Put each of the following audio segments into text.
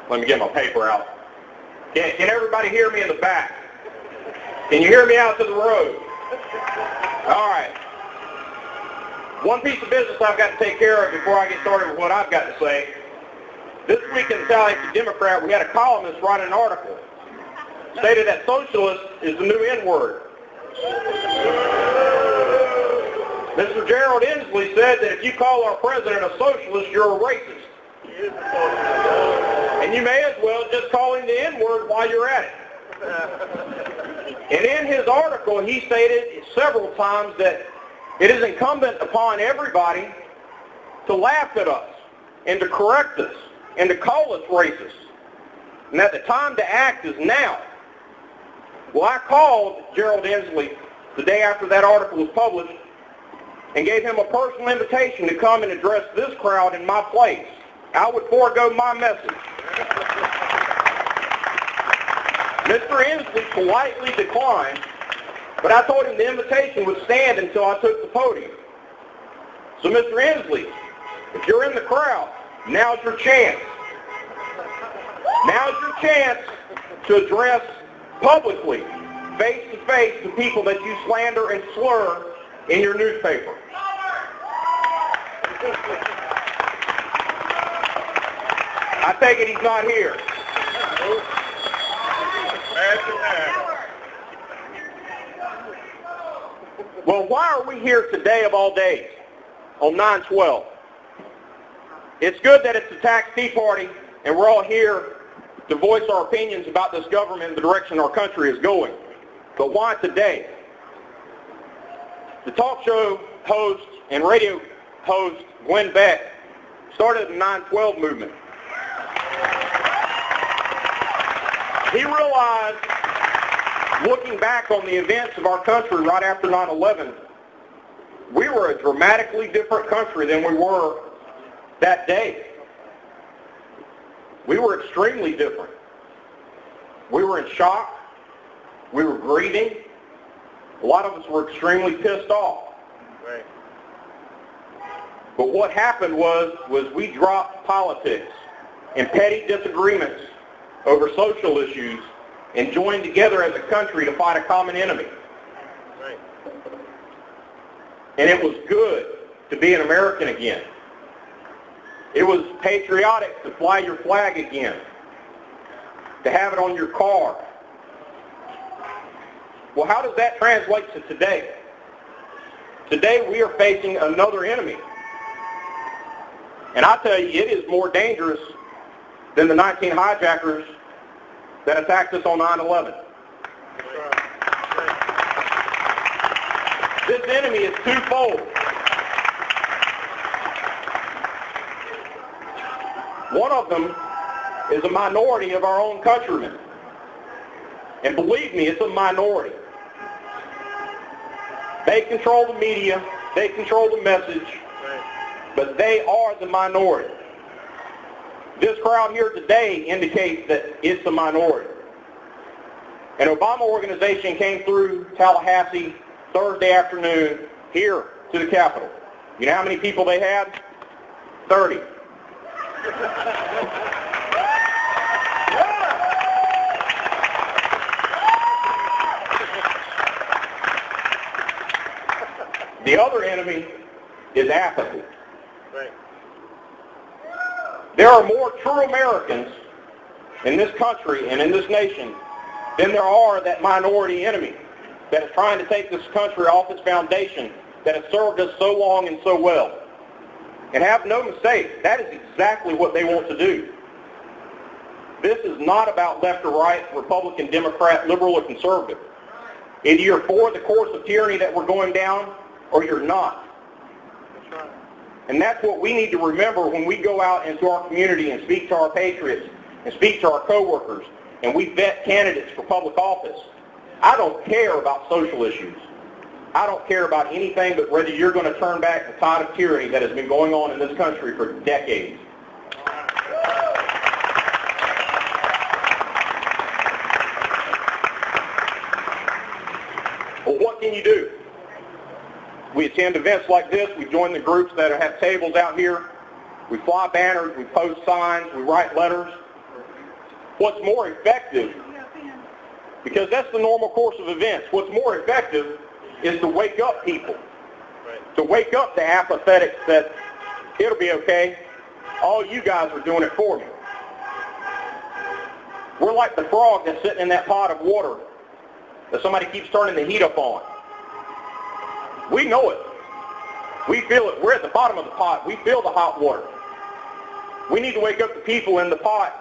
Let me get my paper out. Can everybody hear me in the back? Can you hear me out to the road? All right. One piece of business I've got to take care of before I get started with what I've got to say. This week in the Tallahassee Democrat, we had a columnist write an article. Stated that socialist is the new N-word. Mr. Gerald Inslee said that if you call our president a socialist, you're a racist. And you may as well just call him the N-word while you're at it. And in his article, he stated several times that it is incumbent upon everybody to laugh at us and to correct us and to call us racist. And that the time to act is now. Well, I called Gerald Inslee the day after that article was published and gave him a personal invitation to come and address this crowd in my place. I would forego my message. Mr. Inslee politely declined, but I told him the invitation would stand until I took the podium. So, Mr. Inslee, if you're in the crowd, now's your chance. Now's your chance to address publicly, face-to-face, the people that you slander and slur in your newspaper. I take it he's not here. Well, why are we here today of all days, on 9/12? It's good that it's the Tax Tea Party, and we're all here to voice our opinions about this government and the direction our country is going. But why today? The talk show host and radio host, Glenn Beck, started the 9/12 movement. He realized, looking back on the events of our country right after 9/11, we were a dramatically different country than we were that day. We were extremely different. We were in shock. We were grieving. A lot of us were extremely pissed off. Right. But what happened was we dropped politics and petty disagreements over social issues and joined together as a country to fight a common enemy. Right. And it was good to be an American again. It was patriotic to fly your flag again, to have it on your car. Well, how does that translate to today? Today we are facing another enemy. And I tell you, it is more dangerous than the 19 hijackers that attacked us on 9/11. This enemy is twofold. One of them is a minority of our own countrymen. And believe me, it's a minority. They control the media, they control the message, but they are the minority. This crowd here today indicates that it's a minority. An Obama organization came through Tallahassee Thursday afternoon here to the Capitol. You know how many people they had? 30. The other enemy is apathy. Right. There are more true Americans in this country and in this nation than there are that minority enemy that is trying to take this country off its foundation that has served us so long and so well. And have no mistake, that is exactly what they want to do. This is not about left or right, Republican, Democrat, liberal, or conservative. Either you're for the course of tyranny that we're going down, or you're not. That's right. And that's what we need to remember when we go out into our community and speak to our patriots and speak to our coworkers and we vet candidates for public office. I don't care about social issues. I don't care about anything but whether you're going to turn back the tide of tyranny that has been going on in this country for decades. Well, what can you do? We attend events like this. We join the groups that have tables out here. We fly banners. We post signs. We write letters. What's more effective, because that's the normal course of events, what's more effective is to wake up people, to wake up the apathetics that it'll be okay, all you guys are doing it for me. We're like the frog that's sitting in that pot of water that somebody keeps turning the heat up on. We know it. We feel it. We're at the bottom of the pot. We feel the hot water. We need to wake up the people in the pot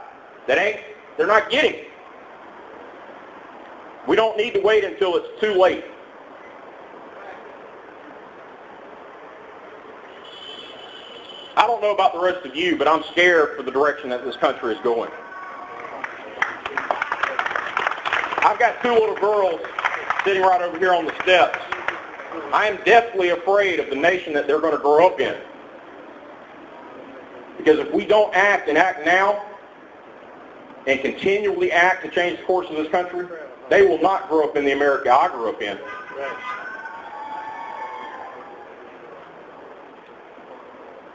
that they're not getting. We don't need to wait until it's too late. I don't know about the rest of you, but I'm scared for the direction that this country is going. I've got two little girls sitting right over here on the steps. I am deathly afraid of the nation that they're going to grow up in. Because if we don't act and act now and continually act to change the course of this country, they will not grow up in the America I grew up in.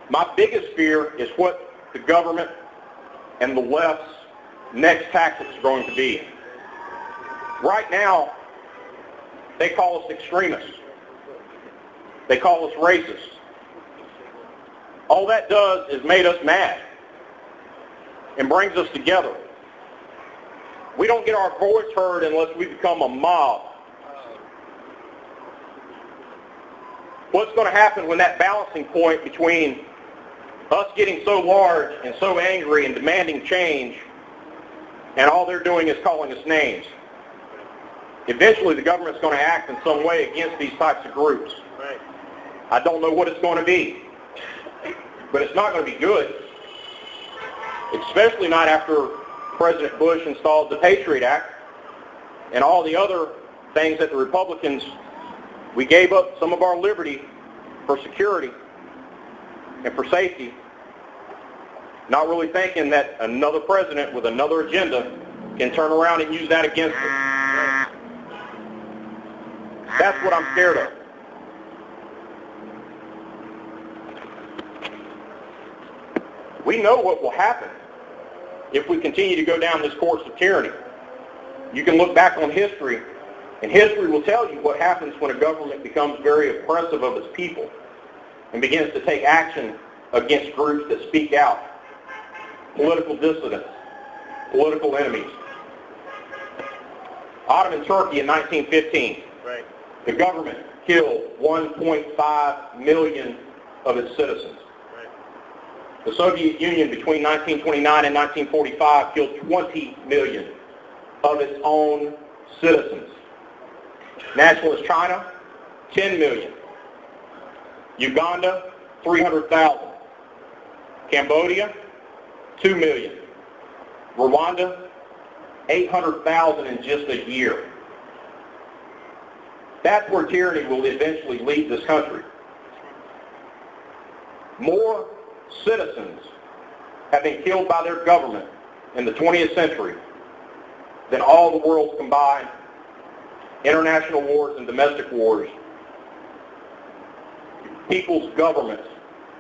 My biggest fear is what the government and the left's next tactics are going to be. Right now, they call us extremists. They call us racist. All that does is make us mad and brings us together. We don't get our voice heard unless we become a mob. What's going to happen when that balancing point between us getting so large and so angry and demanding change, and all they're doing is calling us names? Eventually the government's going to act in some way against these types of groups. Right. I don't know what it's going to be, but it's not going to be good, especially not after President Bush installed the Patriot Act and all the other things that the Republicans, we gave up some of our liberty for security and for safety, not really thinking that another president with another agenda can turn around and use that against us. That's what I'm scared of. We know what will happen if we continue to go down this course of tyranny. You can look back on history, and history will tell you what happens when a government becomes very oppressive of its people and begins to take action against groups that speak out, political dissidents, political enemies. Ottoman Turkey in 1915, right. The government killed 1.5 million of its citizens. Right. The Soviet Union between 1929 and 1945 killed 20 million of its own citizens. Nationalist China, 10 million. Uganda, 300,000. Cambodia, 2 million. Rwanda, 800,000 in just a year. That's where tyranny will eventually lead this country. More citizens have been killed by their government in the 20th century than all the world's combined international wars and domestic wars. People's governments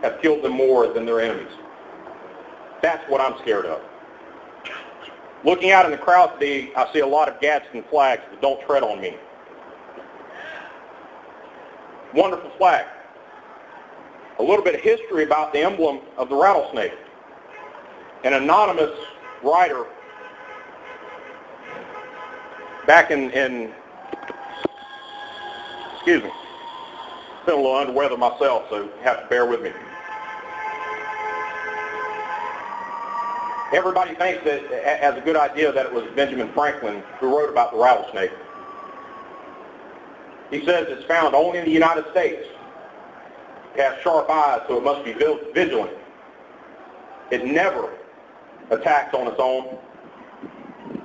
have killed them more than their enemies. That's what I'm scared of. Looking out in the crowd today, I see a lot of Gadsden flags, but don't tread on me. Wonderful flag. A little bit of history about the emblem of the rattlesnake. An anonymous writer back in excuse me, been a little under weather myself, so you have to bear with me. Everybody thinks that as a good idea that it was Benjamin Franklin who wrote about the rattlesnake. He says it's found only in the United States. It has sharp eyes, so it must be vigilant. It never attacks on its own,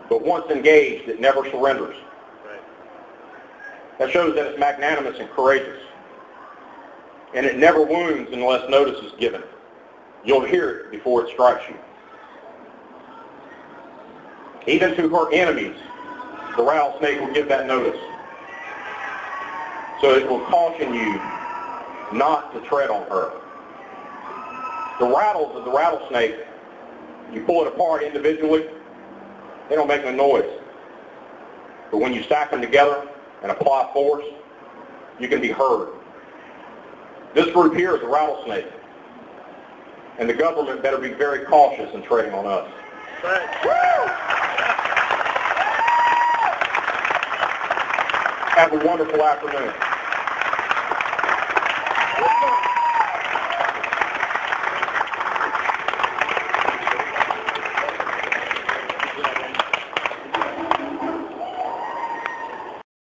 but once engaged, it never surrenders. That shows that it's magnanimous and courageous. And it never wounds unless notice is given. You'll hear it before it strikes you. Even to her enemies, the rattlesnake will give that notice. So it will caution you not to tread on her. The rattles of the rattlesnake, you pull it apart individually, they don't make no noise. But when you stack them together and apply force, you can be heard. This group here is a rattlesnake, and the government better be very cautious in trading on us. Have a wonderful afternoon.